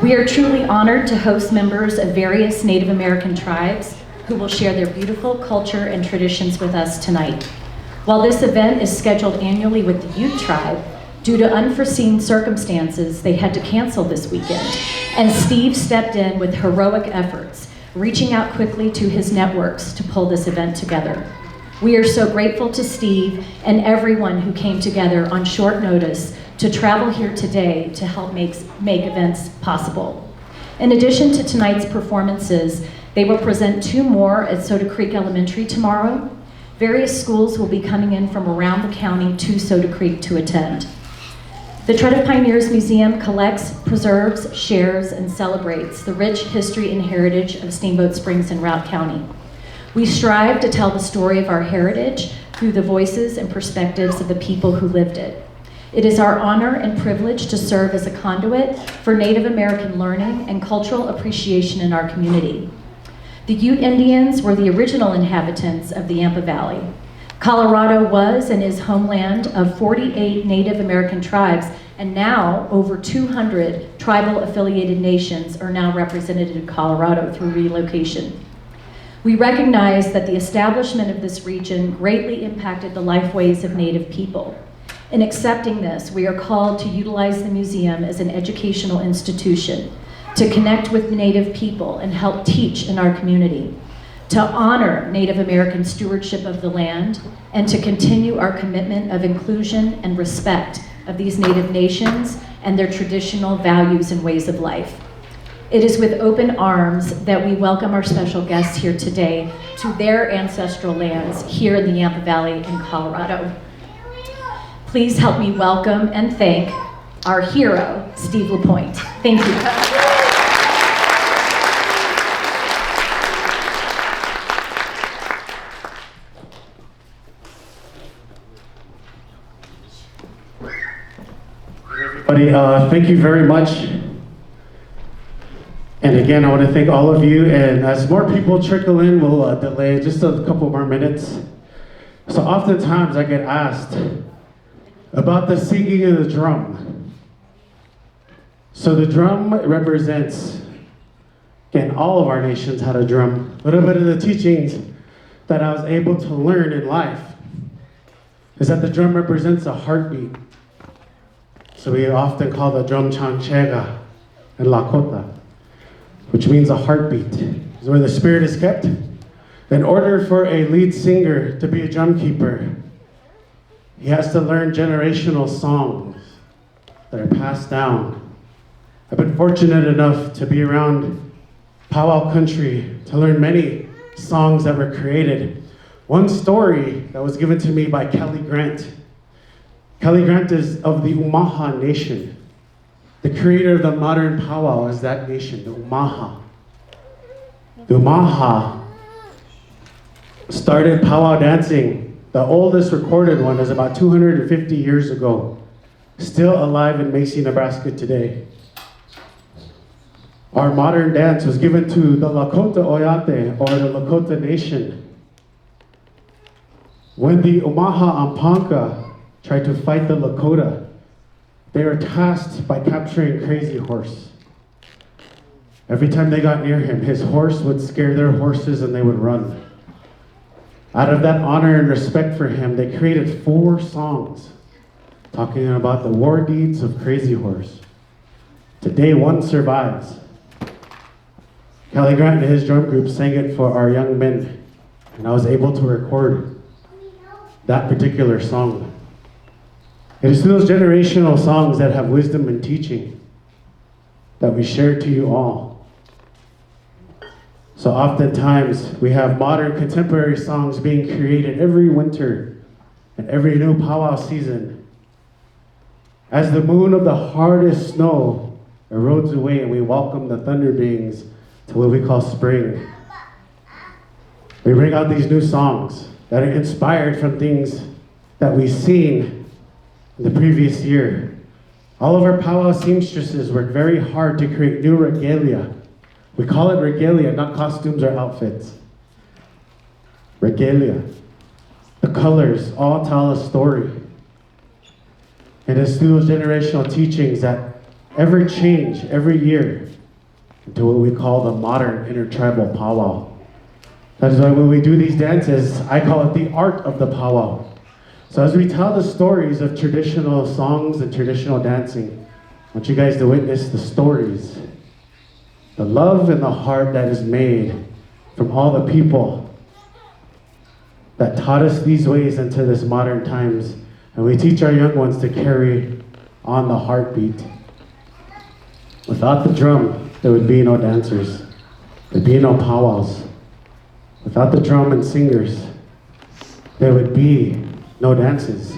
We are truly honored to host members of various Native American tribes who will share their beautiful culture and traditions with us tonight. While this event is scheduled annually with the Ute tribe, due to unforeseen circumstances, they had to cancel this weekend, and Steve stepped in with heroic efforts, reaching out quickly to his networks to pull this event together. We are so grateful to Steve and everyone who came together on short notice to travel here today to help make events possible. In addition to tonight's performances, they will present 2 more at Soda Creek Elementary tomorrow. Various schools will be coming in from around the county to Soda Creek to attend. The Tread of Pioneers Museum collects, preserves, shares, and celebrates the rich history and heritage of Steamboat Springs in Routt County. We strive to tell the story of our heritage through the voices and perspectives of the people who lived it. It is our honor and privilege to serve as a conduit for Native American learning and cultural appreciation in our community. The Ute Indians were the original inhabitants of the Yampa Valley. Colorado was and is homeland of 48 Native American tribes, and now over 200 tribal affiliated nations are now represented in Colorado through relocation. We recognize that the establishment of this region greatly impacted the lifeways of Native people. In accepting this, we are called to utilize the museum as an educational institution, to connect with Native people and help teach in our community, to honor Native American stewardship of the land, and to continue our commitment of inclusion and respect of these Native nations and their traditional values and ways of life. It is with open arms that we welcome our special guests here today to their ancestral lands here in the Yampa Valley in Colorado. Please help me welcome and thank our hero, Steve LaPointe. Thank you. Thank you very much. And again, I want to thank all of you. And as more people trickle in, we'll delay just a couple more minutes. So oftentimes I get asked about the singing of the drum. So the drum represents, again, all of our nations had a drum. A little bit of the teachings that I was able to learn in life is that the drum represents a heartbeat. So we often call the drum chanchega and lakota, which means a heartbeat. It's where the spirit is kept. In order for a lead singer to be a drum keeper, he has to learn generational songs that are passed down. I've been fortunate enough to be around Powwow country to learn many songs that were created. One story that was given to me by Kelly Grant. Kelly Grant is of the Umaha Nation. The creator of the modern powwow is that nation, the Umaha. The Umaha started powwow dancing. The oldest recorded one is about 250 years ago. Still alive in Macy, Nebraska today. Our modern dance was given to the Lakota Oyate, or the Lakota Nation. When the Umaha Ampanka tried to fight the Lakota, they were tasked by capturing Crazy Horse. Every time they got near him, his horse would scare their horses and they would run. Out of that honor and respect for him, they created 4 songs talking about the war deeds of Crazy Horse. Today, one survives. Kelly Grant and his drum group sang it for our young men, and I was able to record that particular song. It is those generational songs that have wisdom and teaching that we share to you all. So oftentimes we have modern contemporary songs being created every winter and every new powwow season. As the moon of the hardest snow erodes away and we welcome the thunder beings to what we call spring, we bring out these new songs that are inspired from things that we've seen in the previous year. All of our powwow seamstresses work very hard to create new regalia. We call it regalia, not costumes or outfits. Regalia. The colors all tell a story. And it's through those generational teachings that ever change every year into what we call the modern intertribal powwow. That is why when we do these dances, I call it the art of the powwow. So as we tell the stories of traditional songs and traditional dancing, I want you guys to witness the stories, the love and the heart that is made from all the people that taught us these ways into this modern times. And we teach our young ones to carry on the heartbeat. Without the drum, there would be no dancers. There'd be no powwows. Without the drum and singers, there would be no dances.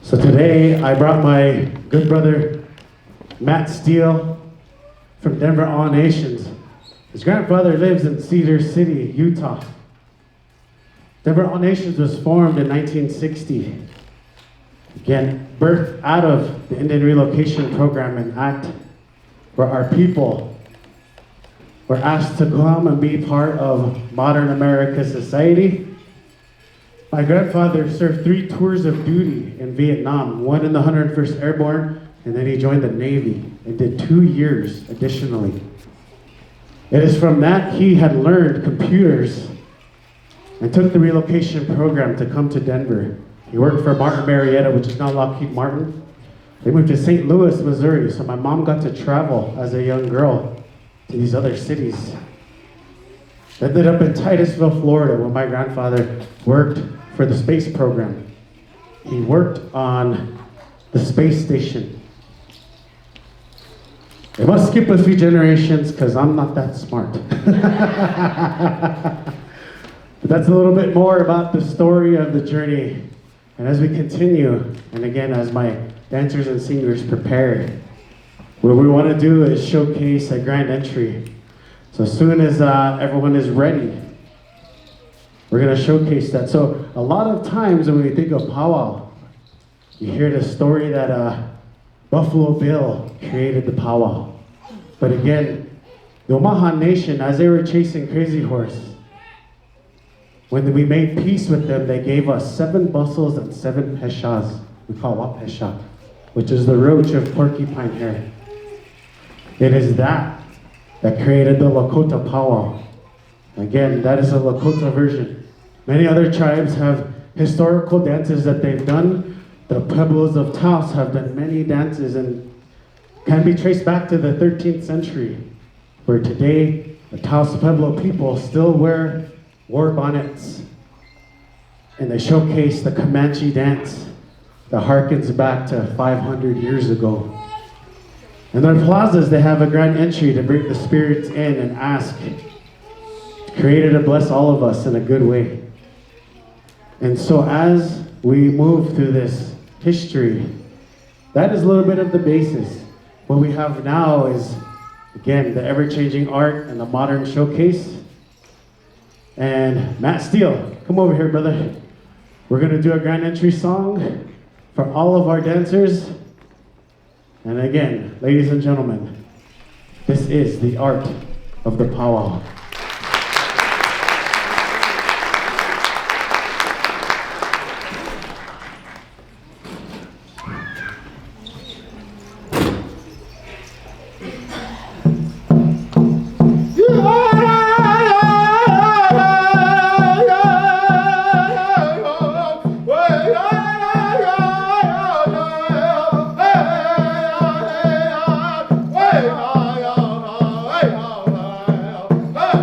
So today, I brought my good brother, Matt Steele, from Denver All Nations. His grandfather lives in Cedar City, Utah. Denver All Nations was formed in 1960. Again, birthed out of the Indian Relocation Program and Act, where our people were asked to come and be part of modern America society. My grandfather served 3 tours of duty in Vietnam, one in the 101st Airborne, and then he joined the Navy and did 2 years additionally. It is from that he had learned computers and took the relocation program to come to Denver. He worked for Martin Marietta, which is now Lockheed Martin. They moved to St. Louis, Missouri, so my mom got to travel as a young girl to these other cities. Ended up in Titusville, Florida, where my grandfather worked for the space program. He worked on the space station. I must skip a few generations because I'm not that smart. But that's a little bit more about the story of the journey. And as we continue, and again, as my dancers and singers prepare, what we want to do is showcase a grand entry. So as soon as everyone is ready, we're going to showcase that. So a lot of times when we think of powwow, you hear the story that Buffalo Bill created the powwow. But again, the Omaha Nation, as they were chasing Crazy Horse, when we made peace with them, they gave us 7 bustles and 7 peshas. We call wapesha, which is the roach of porcupine hair. It is that created the Lakota powwow. Again, that is a Lakota version. Many other tribes have historical dances that they've done. The Pueblos of Taos have done many dances and can be traced back to the 13th century, where today the Taos Pueblo people still wear war bonnets, and they showcase the Comanche dance that harkens back to 500 years ago. In their plazas, they have a grand entry to bring the spirits in and ask Creator to bless all of us in a good way. And so as we move through this history, that is a little bit of the basis. What we have now is, again, the ever-changing art and the modern showcase. And Matt Steele, come over here, brother. We're gonna do a grand entry song for all of our dancers. And again, ladies and gentlemen, this is the art of the powwow. Hey!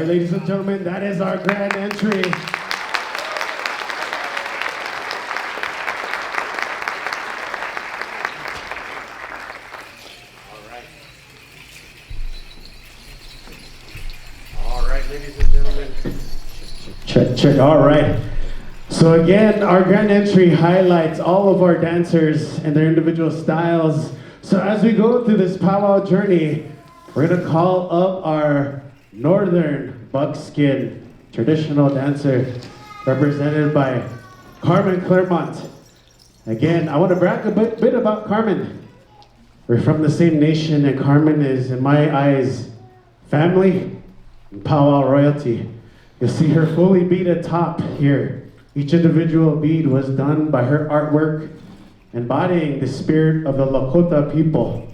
ladies and gentlemen, that is our grand entry. All right, ladies and gentlemen. Check. All right. So again, our grand entry highlights all of our dancers and their individual styles. So as we go through this powwow journey, we're gonna call up our northern buckskin traditional dancer, represented by Carmen Claremont. Again, I want to brag a bit about Carmen. We're from the same nation, and Carmen is, in my eyes, family and powwow royalty. You'll see her fully beaded top here. Each individual bead was done by her artwork, embodying the spirit of the Lakota people.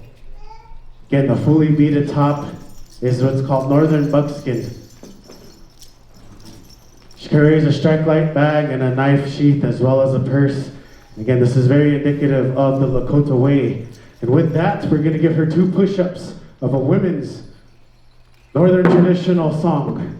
Again, the fully beaded top is what's called northern buckskin. She carries a strike light bag and a knife sheath as well as a purse. Again, this is very indicative of the Lakota way. And with that, we're gonna give her 2 push-ups of a women's northern traditional song.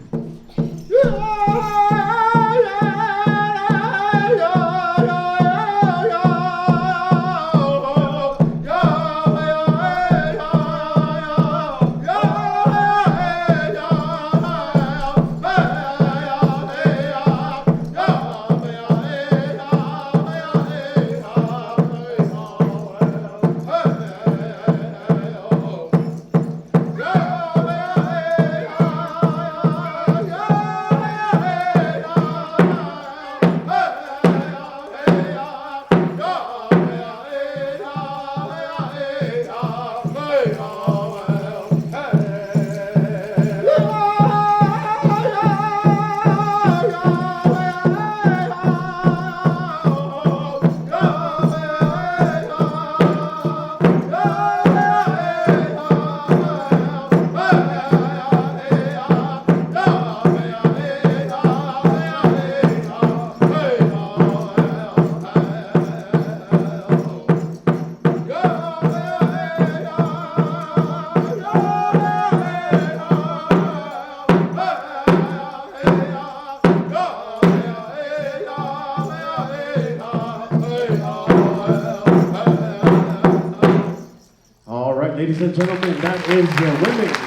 Ladies and gentlemen, that is the women's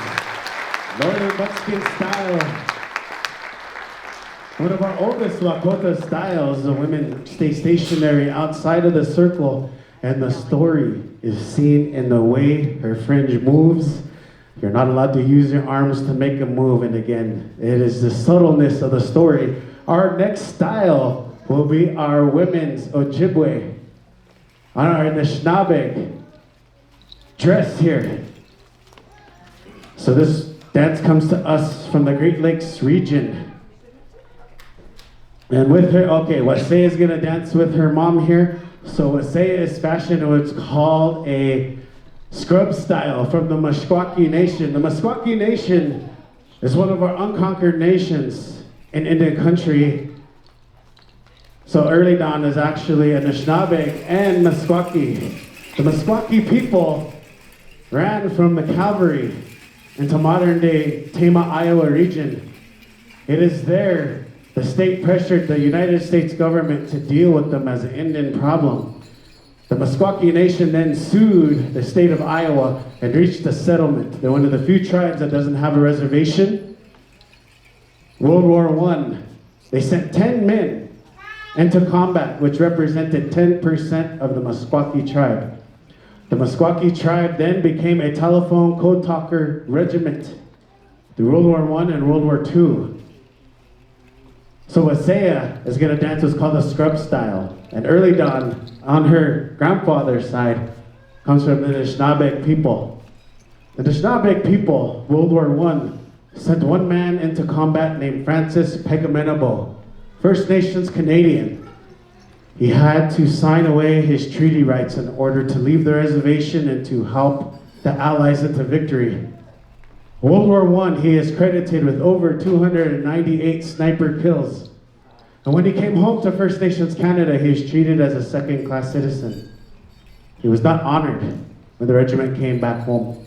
northern buckskin style. One of our oldest Lakota styles. The women stay stationary outside of the circle, and the story is seen in the way her fringe moves. You're not allowed to use your arms to make a move, and again, it is the subtleness of the story. Our next style will be our women's Ojibwe. On our Anishinaabe dress here. So this dance comes to us from the Great Lakes region. And with her, okay, Wasea is gonna dance with her mom here. So Wasea is fashioned what's called a scrub style from the Meskwaki Nation. The Meskwaki Nation is one of our unconquered nations in Indian country. So Early Dawn is actually Anishinaabe and Meskwaki. The Meskwaki people ran from the cavalry into modern-day Tama, Iowa region. It is there the state pressured the United States government to deal with them as an Indian problem. The Meskwaki Nation then sued the state of Iowa and reached a settlement. They're one of the few tribes that doesn't have a reservation. World War I, they sent 10 men into combat, which represented 10% of the Meskwaki tribe. The Meskwaki tribe then became a telephone code talker regiment through World War I and World War II. So Wasea is going to dance what's called the scrub style. And Early Dawn, on her grandfather's side, comes from the Anishinaabe people. The Anishinaabe people, World War I, sent one man into combat named Francis Pegamenabo, First Nations Canadian. He had to sign away his treaty rights in order to leave the reservation and to help the Allies into victory. World War I, he is credited with over 298 sniper kills. And when he came home to First Nations Canada, he was treated as a second-class citizen. He was not honored when the regiment came back home.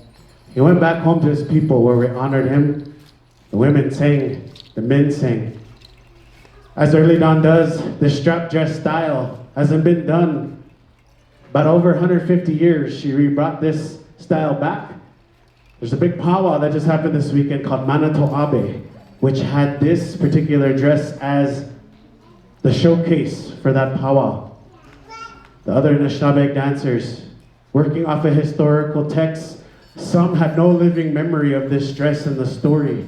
He went back home to his people where we honored him The women sang, the men sang. As Early Dawn does, the strap dress style hasn't been done. About over 150 years, she brought this style back. There's a big powwow that just happened this weekend called Manato Abe, which had this particular dress as the showcase for that powwow. The other Anishinaabe dancers, working off a historical text, some had no living memory of this dress and the story.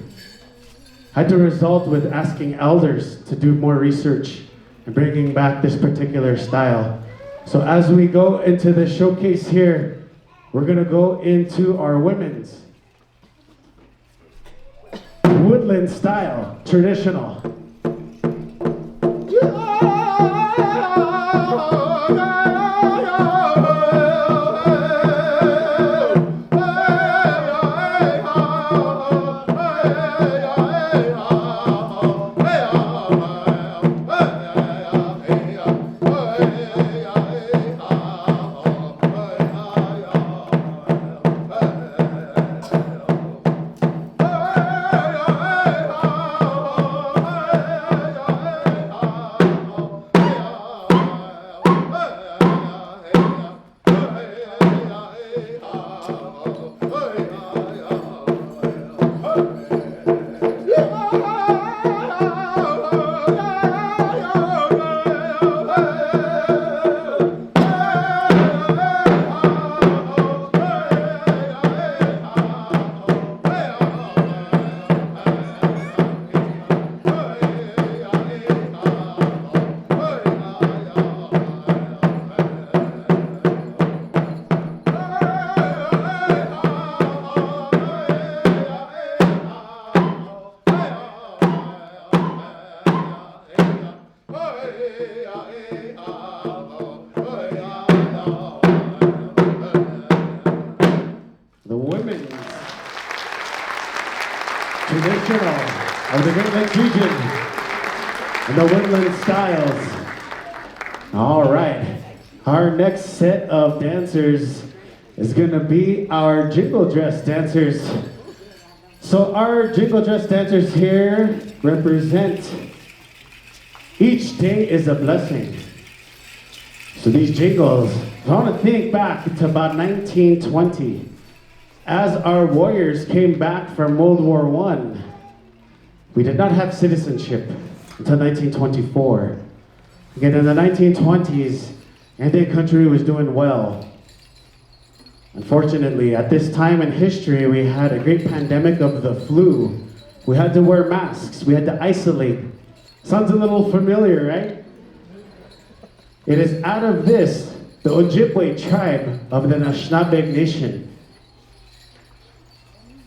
Had to result with asking elders to do more research and bringing back this particular style. So as we go into the showcase here, we're gonna go into our women's woodland style, traditional. Traditional of the Great Lakes region and the woodland styles. All right, our next set of dancers is gonna be our jingle dress dancers. So our jingle dress dancers here represent each day is a blessing. So these jingles, I want to think back to about 1920. As our warriors came back from World War I, we did not have citizenship until 1924. Again, in the 1920s, Indian country was doing well. Unfortunately, at this time in history, we had a great pandemic of the flu. We had to wear masks, we had to isolate. Sounds a little familiar, right? It is out of this, the Ojibwe tribe of the Anishinaabe Nation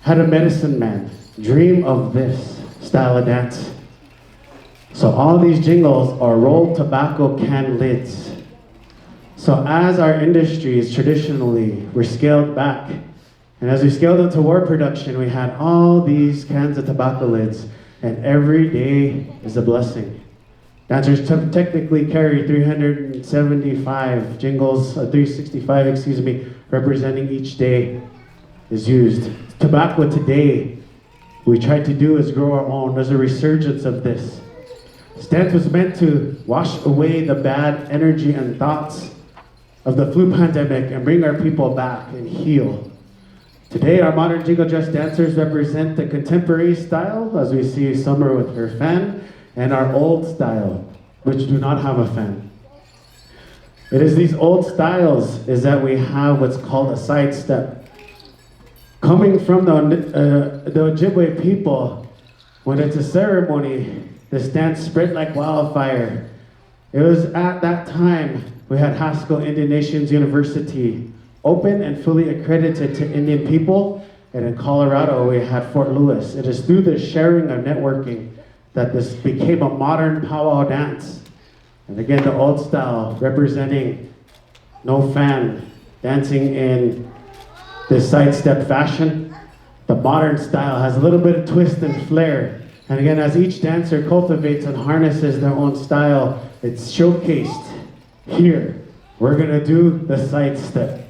had a medicine man dream of this style of dance. So all these jingles are rolled tobacco can lids. So as our industries traditionally were scaled back, and as we scaled into war production, we had all these cans of tobacco lids, and every day is a blessing. Dancers technically carry 375 jingles, 365, excuse me, representing each day is used. Tobacco today, we tried to do is grow our own. There's a resurgence of this. This dance was meant to wash away the bad energy and thoughts of the flu pandemic and bring our people back and heal. Today, our modern jingle dress dancers represent the contemporary style, as we see Summer with her fan, and our old style, which do not have a fan. It is these old styles is that we have what's called a side step. Coming from the Ojibwe people, when it's a ceremony, this dance spread like wildfire. It was at that time we had Haskell Indian Nations University open and fully accredited to Indian people, and in Colorado we had Fort Lewis. It is through the sharing of networking that this became a modern powwow dance. And again, the old style representing no fan, dancing in this sidestep fashion. The modern style has a little bit of twist and flair. And again, as each dancer cultivates and harnesses their own style, it's showcased here. We're gonna do the sidestep.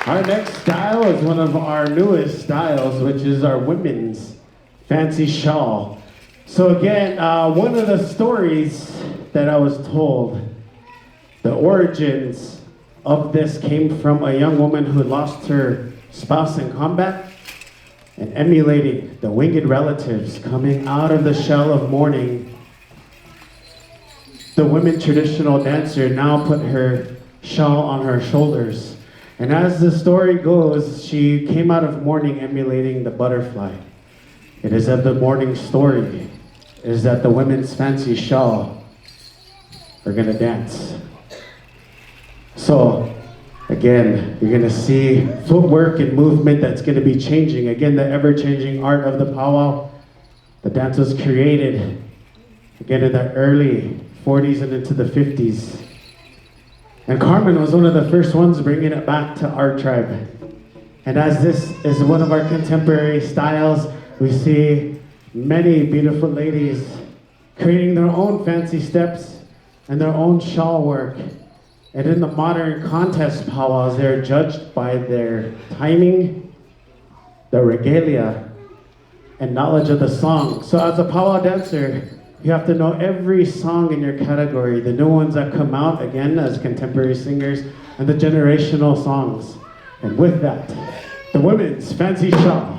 Our next style is one of our newest styles, which is our women's fancy shawl. So again, one of the stories that I was told, the origins of this came from a young woman who lost her spouse in combat, and emulating the winged relatives coming out of the shell of mourning, the women traditional dancer now put her shawl on her shoulders. And as the story goes, she came out of mourning emulating the butterfly. It is of the mourning story, is that the women's fancy shawl are gonna dance. So, again, you're gonna see footwork and movement that's gonna be changing. Again, the ever-changing art of the powwow. The dance was created, again, in the early 40s and into the 50s. And Carmen was one of the first ones bringing it back to our tribe. And as this is one of our contemporary styles, we see many beautiful ladies creating their own fancy steps and their own shawl work. And in the modern contest powwows, they're judged by their timing, their regalia, and knowledge of the song. So as a powwow dancer, you have to know every song in your category, the new ones that come out, again, as contemporary singers, and the generational songs. And with that, the women's fancy shawl.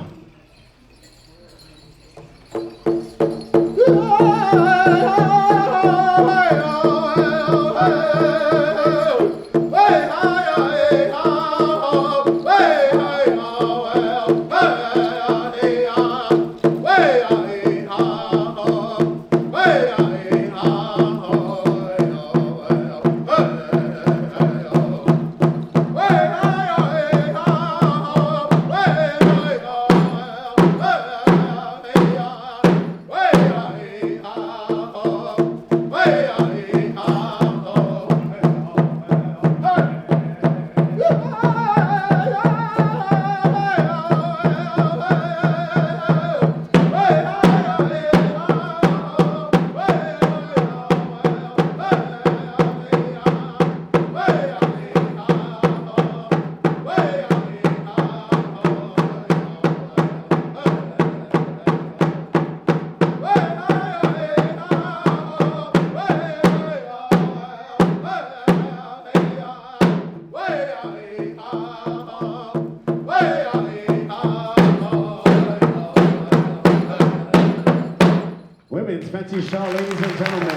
Women's fancy shawl, ladies and gentlemen.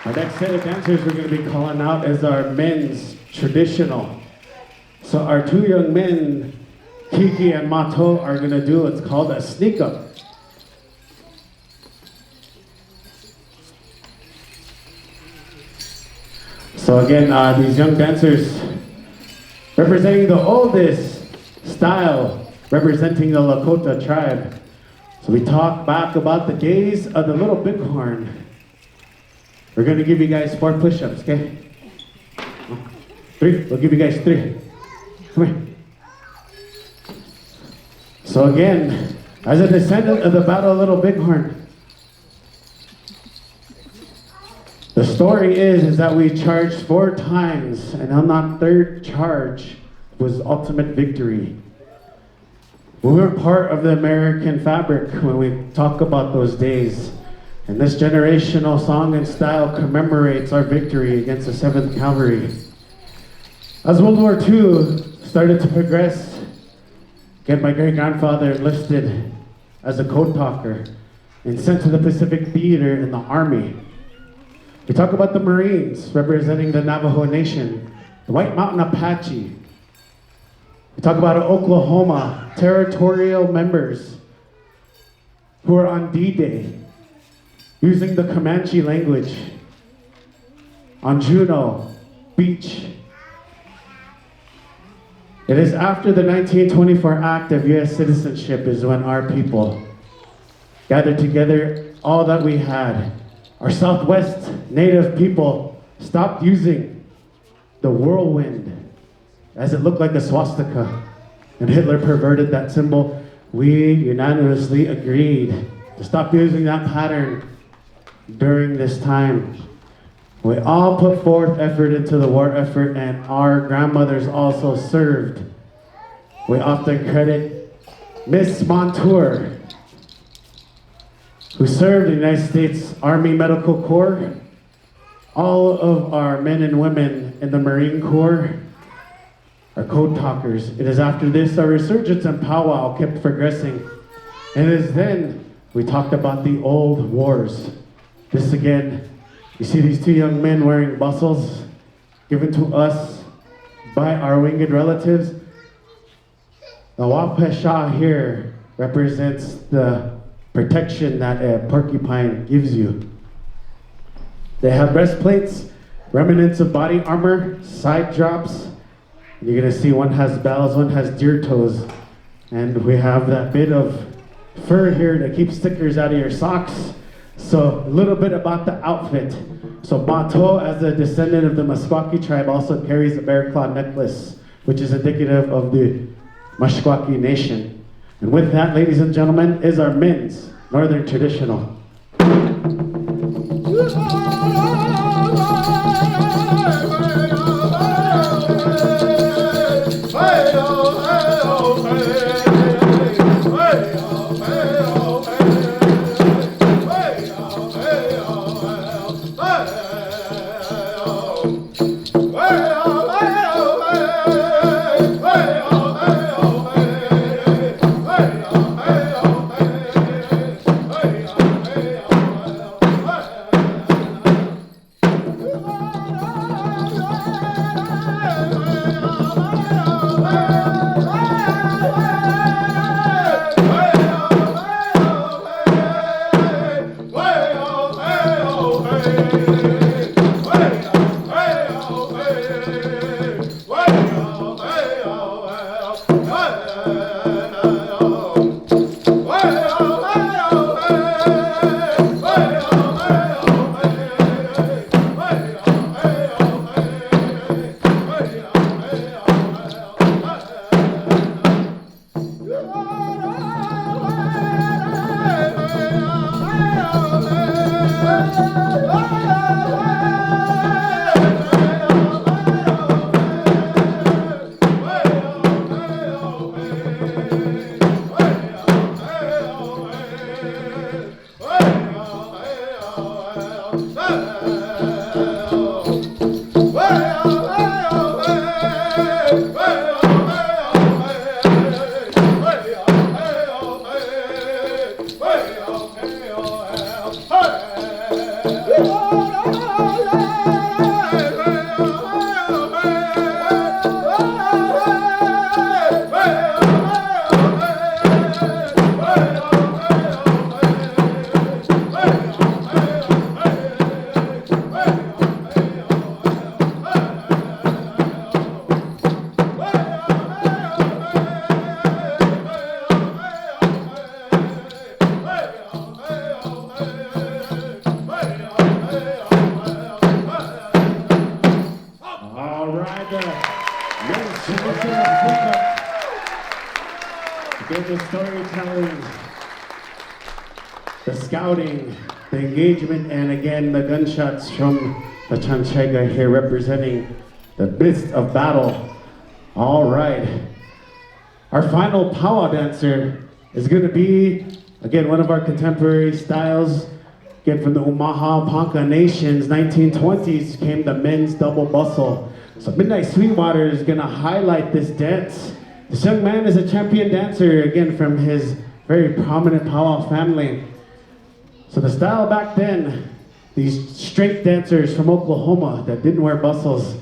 Our next set of dancers we're going to be calling out is our men's traditional. So our two young men, Kiki and Mato, are going to do what's called a sneak up. So again, these young dancers representing the oldest style, representing the Lakota tribe. So we talk back about the days of the little bighorn. We're gonna give you guys 4 push-ups, okay? 3, we'll give you guys 3. Come here. So again, as a descendant of the Battle of Little Bighorn, the story is that we charged 4 times, and on that 3rd charge was ultimate victory. We were part of the American fabric when we talk about those days. And this generational song and style commemorates our victory against the 7th Cavalry. As World War II started to progress, again, my great-grandfather enlisted as a code talker and sent to the Pacific Theater in the Army. We talk about the Marines representing the Navajo Nation, the White Mountain Apache. We talk about Oklahoma territorial members who are on D-Day using the Comanche language on Juno Beach. It is after the 1924 Act of U.S. citizenship is when our people gathered together all that we had. Our Southwest Native people stopped using the whirlwind as it looked like a swastika, and Hitler perverted that symbol. We unanimously agreed to stop using that pattern during this time. We all put forth effort into the war effort, and our grandmothers also served. We often credit Miss Montour, who served in the United States Army Medical Corps, all of our men and women in the Marine Corps, our code talkers. It is after this our resurgence in powwow kept progressing. And it is then we talked about the old wars. This again, you see these two young men wearing bustles given to us by our winged relatives. The wapesha here represents the protection that a porcupine gives you. They have breastplates, remnants of body armor, side drops. You're gonna see one has bells, one has deer toes. And we have that bit of fur here to keep stickers out of your socks. So a little bit about the outfit. So Bato, as a descendant of the Meskwaki tribe, also carries a bear claw necklace, which is indicative of the Meskwaki nation. And with that, ladies and gentlemen, is our men's Northern Traditional. The storytelling, the scouting, the engagement, and again the gunshots from the Chanchega here representing the midst of battle. All right. Our final powwow dancer is going to be, again, one of our contemporary styles. Again, from the Omaha Ponca Nations, 1920s came the men's double bustle. So Midnight Sweetwater is going to highlight this dance. This young man is a champion dancer, again, from his very prominent powwow family. So the style back then, these straight dancers from Oklahoma that didn't wear bustles,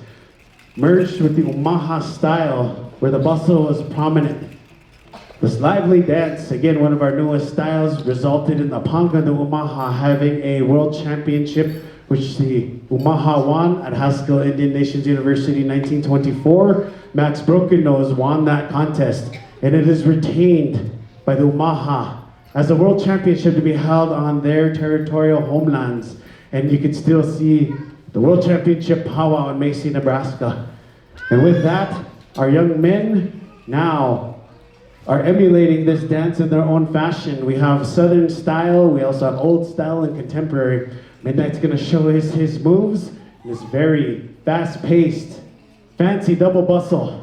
merged with the Omaha style, where the bustle was prominent. This lively dance, again, one of our newest styles, resulted in the Ponca de Omaha having a world championship, which the Omaha won at Haskell Indian Nations University in 1924. Max Broken Nose won that contest, and it is retained by the Omaha as a world championship to be held on their territorial homelands. And you can still see the World Championship powwow in Macy, Nebraska. And with that, our young men now are emulating this dance in their own fashion. We have Southern style, we also have old style and contemporary. Midnight's gonna show his moves, This very fast-paced, fancy double bustle.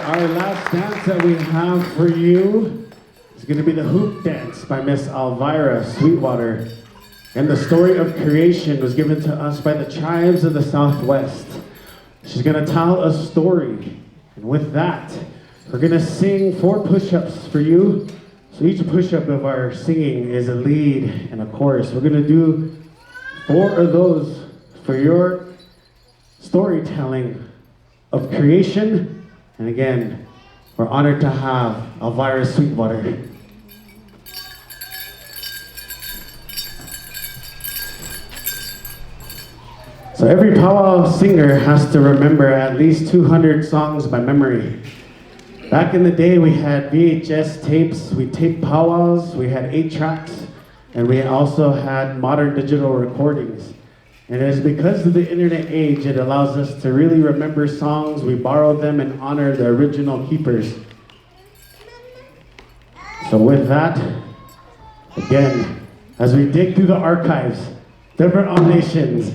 Our last dance that we have for you is going to be the Hoop Dance by Miss Elvira Sweetwater. And the story of creation was given to us by the tribes of the Southwest. She's going to tell a story. And with that, we're going to sing 4 push-ups for you. So each push-up of our singing is a lead and a chorus. We're going to do 4 of those for your storytelling of creation. And again, we're honored to have Elvira Sweetwater. So every powwow singer has to remember at least 200 songs by memory. Back in the day, we had VHS tapes, we taped powwows, we had 8 tracks, and we also had modern digital recordings. And it is because of the internet age, it allows us to really remember songs, we borrow them and honor the original keepers. So with that, again, as we dig through the archives, different nations.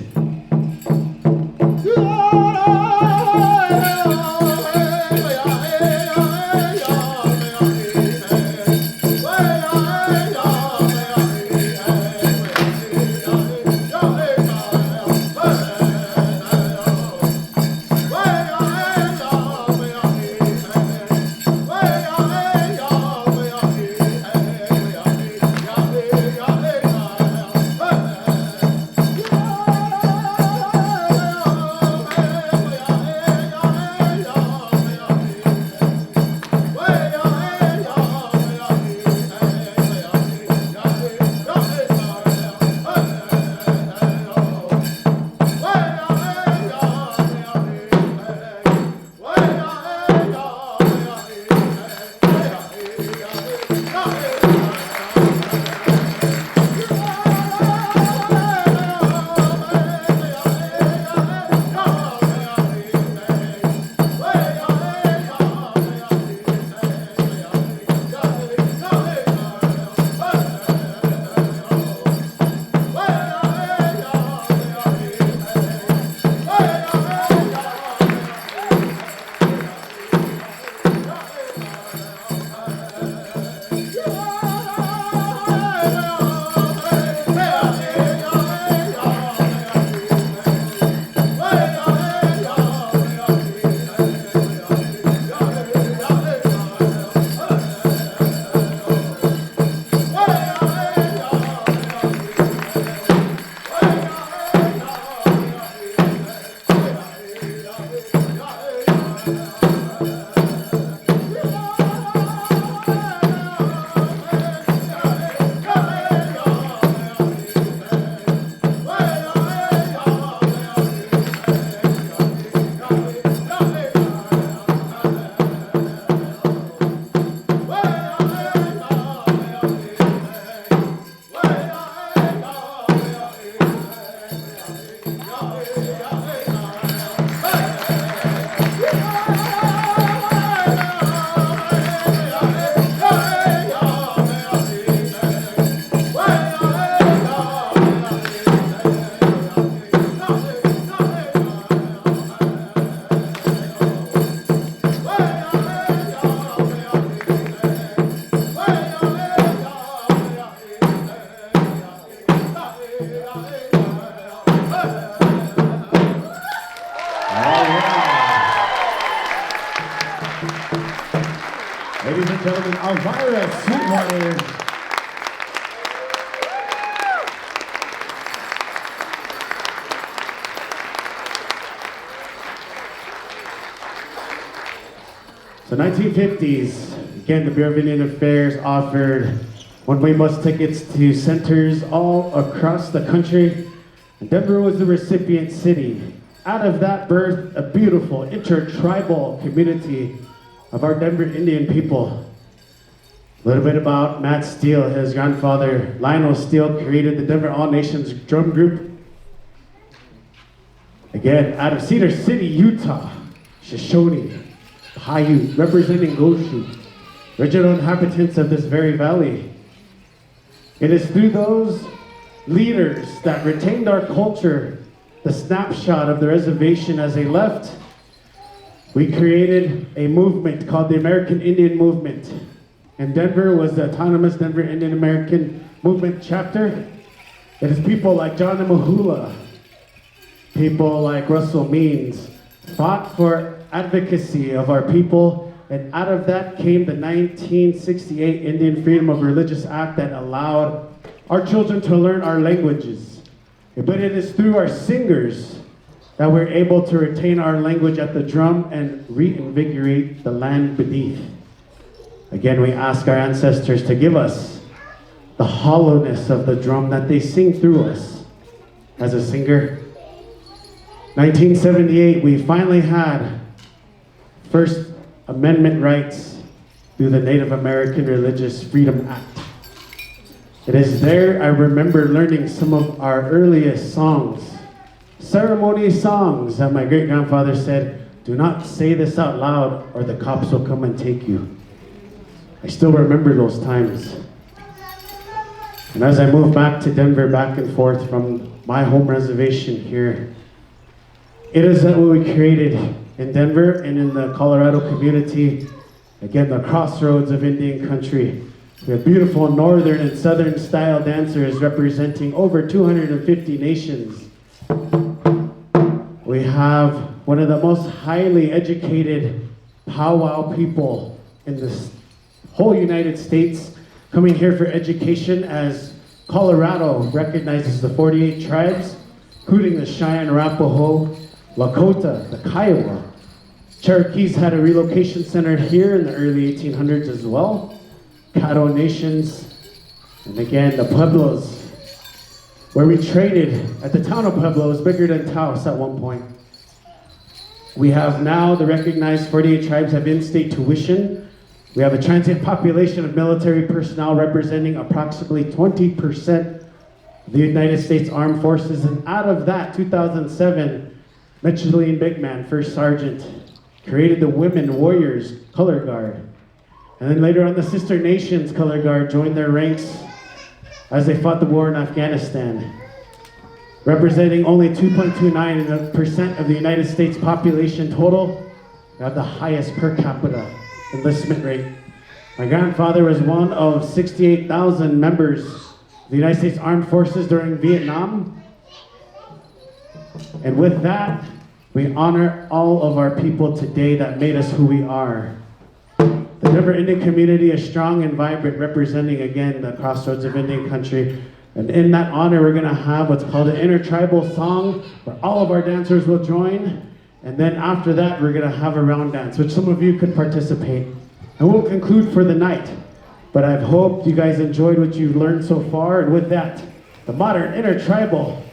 Ladies and gentlemen, Elvira Sweetwater. So 1950s, again, the Bureau of Indian Affairs offered one-way bus tickets to centers all across the country. And Denver was the recipient city. Out of that birthed a beautiful intertribal community of our Denver Indian people. A little bit about Matt Steele. His grandfather, Lionel Steele, created the Denver All Nations Drum Group. Again, out of Cedar City, Utah, Shoshone, Paiute, representing Goshu, original inhabitants of this very valley. It is through those leaders that retained our culture, the snapshot of the reservation as they left, we created a movement called the American Indian Movement. And Denver was the autonomous Denver Indian American Movement chapter. It is people like John Mahula, people like Russell Means, fought for advocacy of our people, and out of that came the 1968 Indian Freedom of Religious Act that allowed our children to learn our languages. But it is through our singers that we're able to retain our language at the drum and reinvigorate the land beneath. Again, we ask our ancestors to give us the hollowness of the drum that they sing through us. As a singer, 1978, we finally had First Amendment rights through the Native American Religious Freedom Act. It is there I remember learning some of our earliest songs, ceremony songs that my great-grandfather said, "Do not say this out loud or the cops will come and take you." I still remember those times. And as I moved back to Denver, back and forth from my home reservation here, it is that what we created in Denver and in the Colorado community, again, the crossroads of Indian country. We have beautiful northern and southern style dancers representing over 250 nations. We have one of the most highly educated powwow people in the whole United States coming here for education, as Colorado recognizes the 48 tribes, including the Cheyenne, Arapaho, Lakota, the Kiowa. Cherokees had a relocation center here in the early 1800s as well. Caddo Nations, and again, the Pueblos, where we traded at the town of Pueblo. It was bigger than Taos at one point. We have now the recognized 48 tribes have in-state tuition. We have a transient population of military personnel representing approximately 20% of the United States Armed Forces, and out of that, 2007, Micheline Bigman, First Sergeant, created the Women Warriors Color Guard. And then later on, the Sister Nations Color Guard joined their ranks as they fought the war in Afghanistan. Representing only 2.29% of the United States population total, we have the highest per capita enlistment rate. My grandfather was one of 68,000 members of the United States Armed Forces during Vietnam. And with that, we honor all of our people today that made us who we are. The Denver Indian community is strong and vibrant, representing, again, the crossroads of Indian country. And in that honor, we're gonna have what's called an intertribal song, where all of our dancers will join. And then after that, we're gonna have a round dance, which some of you could participate. And we'll conclude for the night. But I've hoped you guys enjoyed what you've learned so far. And with that, the modern intertribal.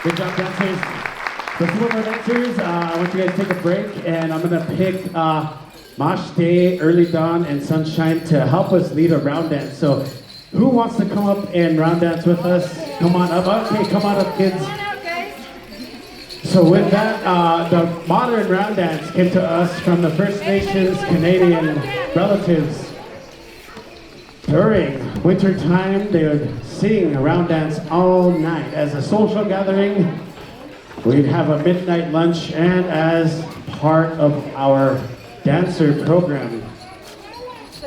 Good job, dancers. So some of our dancers, I want you guys to take a break, and I'm gonna pick Mosh Day, Early Dawn, and Sunshine to help us lead a round dance. So who wants to come up and round dance with us? Come on up. Okay, come on up, kids. So with that, the modern round dance came to us from the First Nations Canadian relatives. During winter time, they would sing a round dance all night. As a social gathering, we'd have a midnight lunch, and as part of our dancer program,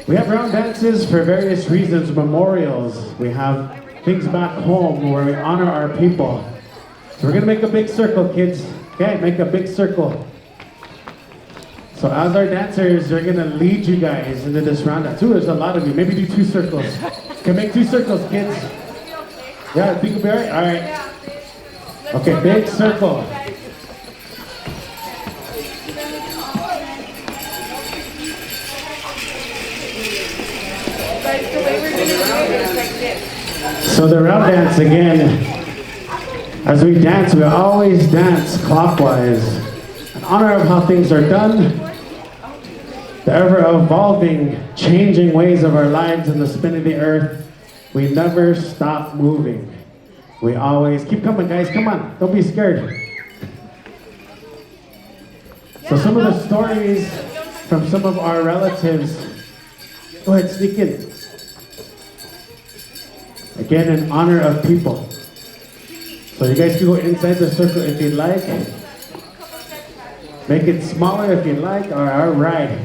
we have round dances for various reasons, memorials. We have things back home where we honor our people. So we're gonna make a big circle, kids. Okay, make a big circle. So as our dancers, they're gonna lead you guys into this round dance. Ooh, there's a lot of you. Maybe do 2 circles. Okay, make 2 circles, kids. Yeah, think you'll be all right? All right. Okay, big circle. So the round dance again. As we dance, we always dance clockwise. In honor of how things are done, the ever-evolving, changing ways of our lives and the spin of the earth, we never stop moving. We always, keep coming guys, come on, don't be scared. So some of the stories from some of our relatives, go ahead, sneak in. Again, in honor of people. So you guys can go inside the circle if you'd like. Make it smaller if you'd like, all right.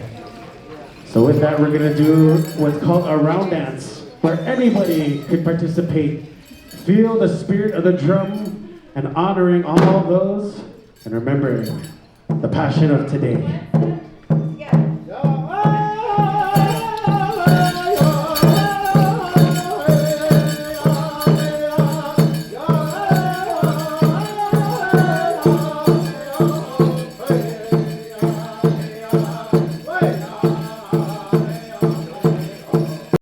So with that, we're gonna do what's called a round dance, where anybody can participate. Feel the spirit of the drum and honoring all those and remembering the passion of today.